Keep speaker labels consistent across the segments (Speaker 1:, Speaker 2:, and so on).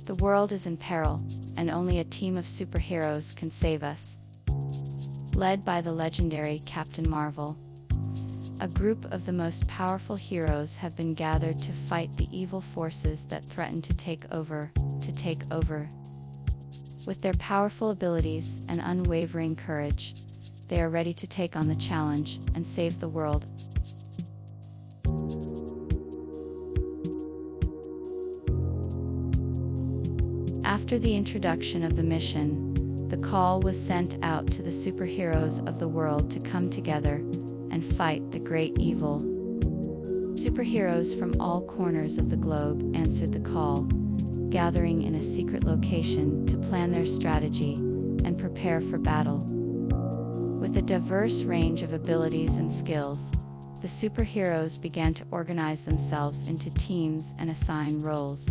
Speaker 1: The world is in peril, and only a team of superheroes can save us. Led by the legendary Captain Marvel, a group of the most powerful heroes have been gathered to fight the evil forces that threaten to take over. With their powerful abilities and unwavering courage, they are ready to take on the challenge and save the world. After the introduction of the mission, the call was sent out to the superheroes of the world to come together and fight the great evil. Superheroes from all corners of the globe answered the call, gathering in a secret location to plan their strategy and prepare for battle. With a diverse range of abilities and skills, the superheroes began to organize themselves into teams and assign roles,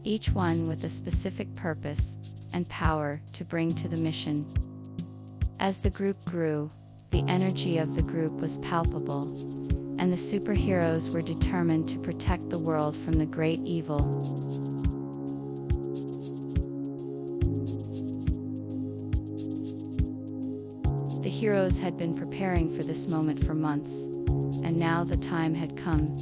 Speaker 1: each one with a specific purpose and power to bring to the mission. As the group grew, the energy of the group was palpable, and the superheroes were determined to protect the world from the great evil. The heroes had been preparing for this moment for months, and now the time had come.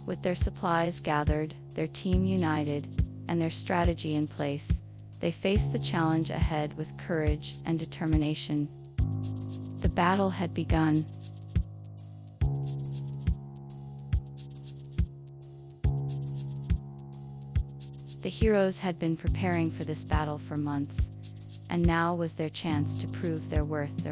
Speaker 1: With their supplies gathered, their team united, and their strategy in place, they faced the challenge ahead with courage and determination. The battle had begun. The heroes had been preparing for this battle for months, and now was their chance to prove their worth.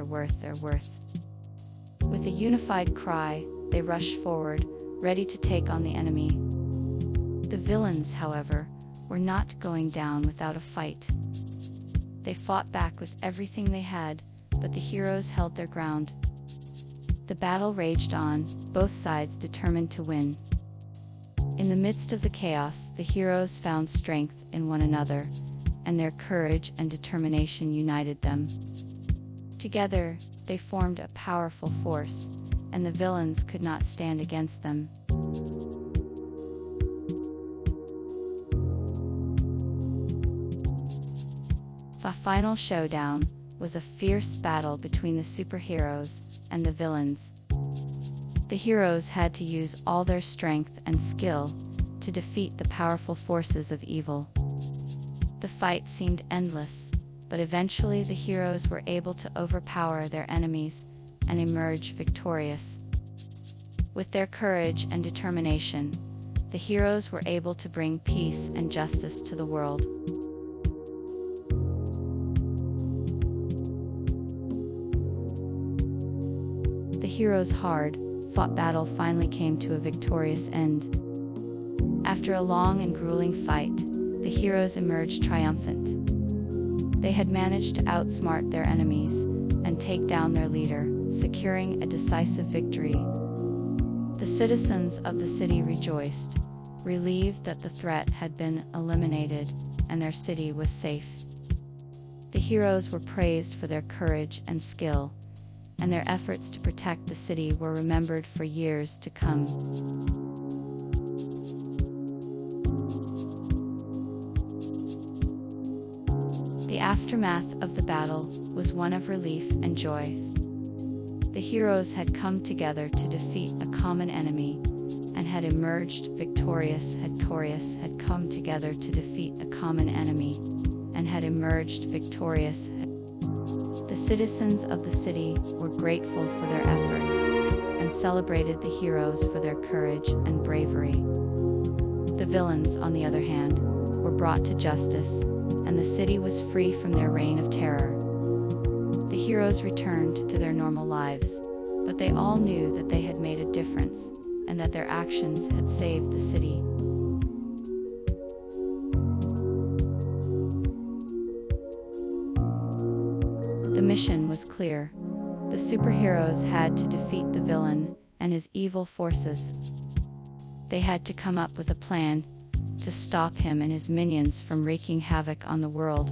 Speaker 1: With a unified cry, they rushed forward, ready to take on the enemy. The villains, however, were not going down without a fight. They fought back with everything they had, but the heroes held their ground. The battle raged on, both sides determined to win. In the midst of the chaos, the heroes found strength in one another, and their courage and determination united them. Together, they formed a powerful force, and the villains could not stand against them. The final showdown was a fierce battle between the superheroes and the villains. The heroes had to use all their strength and skill to defeat the powerful forces of evil. The fight seemed endless, but eventually the heroes were able to overpower their enemies and emerge victorious. With their courage and determination, the heroes were able to bring peace and justice to the world. The heroes' hard-fought battle finally came to a victorious end. After a long and grueling fight, the heroes emerged triumphant. They had managed to outsmart their enemies and take down their leader, securing a decisive victory. The citizens of the city rejoiced, relieved that the threat had been eliminated and their city was safe. The heroes were praised for their courage and skill, and their efforts to protect the city were remembered for years to come. The aftermath of the battle was one of relief and joy. The heroes had come together to defeat a common enemy and had emerged victorious. Had come together to defeat a common enemy and had emerged victorious. The citizens of the city were grateful for their efforts and celebrated the heroes for their courage and bravery. The villains, on the other hand, were brought to justice, and the city was free from their reign of terror. The heroes returned to their normal lives, but they all knew that they had made a difference, and that their actions had saved the city. The mission was clear. The superheroes had to defeat the villain and his evil forces. They had to come up with a plan to stop him and his minions from wreaking havoc on the world.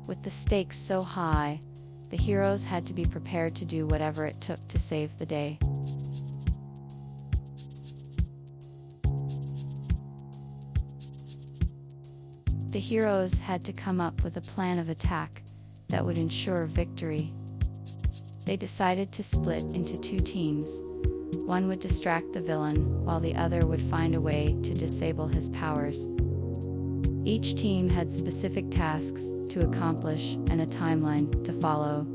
Speaker 1: With the stakes so high, the heroes had to be prepared to do whatever it took to save the day. The heroes had to come up with a plan of attack that would ensure victory. They decided to split into two teams. One would distract the villain, while the other would find a way to disable his powers. Each team had specific tasks to accomplish and a timeline to follow.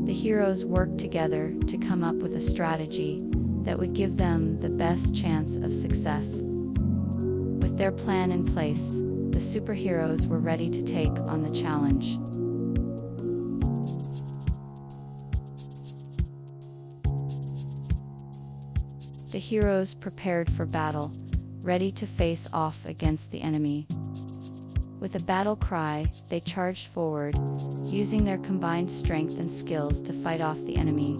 Speaker 1: The heroes worked together to come up with a strategy that would give them the best chance of success. With their plan in place, the superheroes were ready to take on the challenge. The heroes prepared for battle, ready to face off against the enemy. With a battle cry, they charged forward, using their combined strength and skills to fight off the enemy.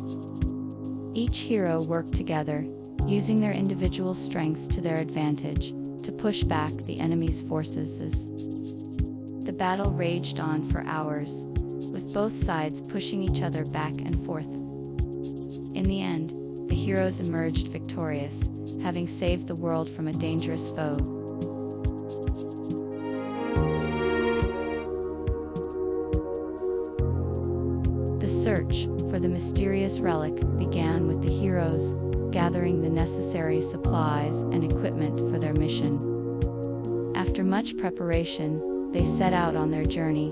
Speaker 1: Each hero worked together, using their individual strengths to their advantage, to push back the enemy's forces. The battle raged on for hours, with both sides pushing each other back and forth. In the end, the heroes emerged victorious, having saved the world from a dangerous foe. The search for the mysterious relic began with the heroes gathering the necessary supplies and equipment for their mission. After much preparation, they set out on their journey,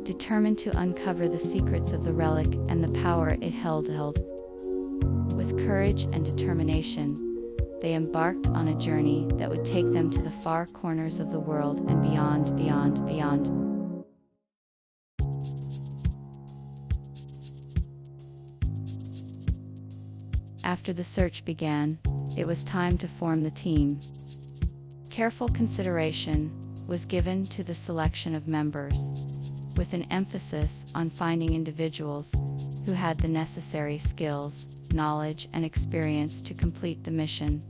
Speaker 1: determined to uncover the secrets of the relic and the power it held. With courage and determination, they embarked on a journey that would take them to the far corners of the world and beyond. After the search began, it was time to form the team. Careful consideration was given to the selection of members, with an emphasis on finding individuals who had the necessary skills, knowledge, and experience to complete the mission.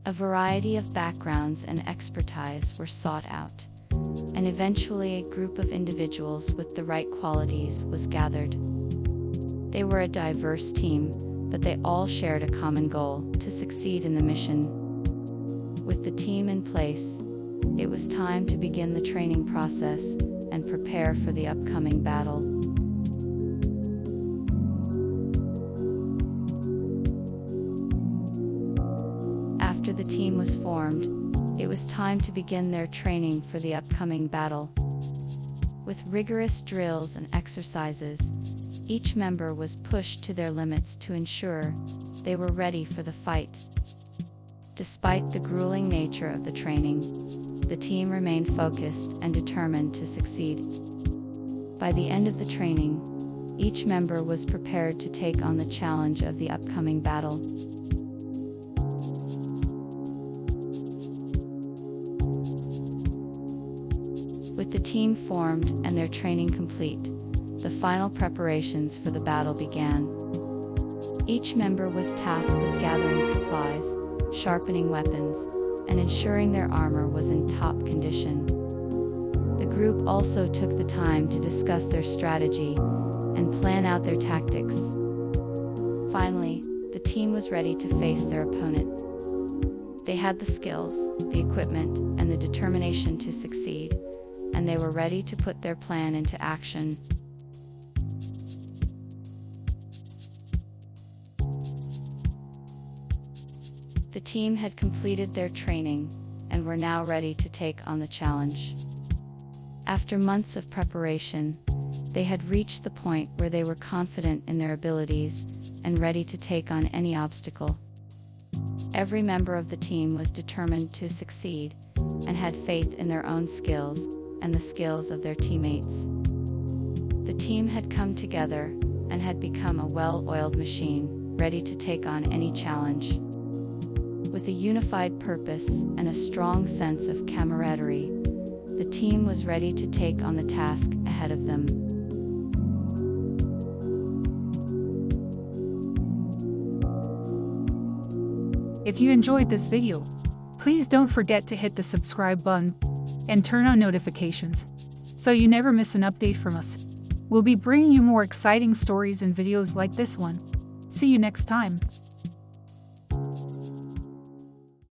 Speaker 1: A variety of backgrounds and expertise were sought out, and eventually a group of individuals with the right qualities was gathered. They were a diverse team, but they all shared a common goal: to succeed in the mission. With the team in place, it was time to begin the training process and prepare for the upcoming battle. After the team was formed, it was time to begin their training for the upcoming battle. With rigorous drills and exercises, each member was pushed to their limits to ensure they were ready for the fight. Despite the grueling nature of the training, the team remained focused and determined to succeed. By the end of the training, each member was prepared to take on the challenge of the upcoming battle. With the team formed and their training complete, the final preparations for the battle began. Each member was tasked with gathering supplies, sharpening weapons, and ensuring their armor was in top condition. The group also took the time to discuss their strategy and plan out their tactics. Finally, the team was ready to face their opponent. They had the skills, the equipment, and the determination to succeed, and they were ready to put their plan into action. The team had completed their training and were now ready to take on the challenge. After months of preparation, they had reached the point where they were confident in their abilities and ready to take on any obstacle. Every member of the team was determined to succeed and had faith in their own skills and the skills of their teammates. The team had come together and had become a well-oiled machine, ready to take on any challenge. With a unified purpose and a strong sense of camaraderie, the team was ready to take on the task ahead of them.
Speaker 2: If you enjoyed this video, please don't forget to hit the subscribe button and turn on notifications so you never miss an update from us. We'll be bringing you more exciting stories and videos like this one. See you next time.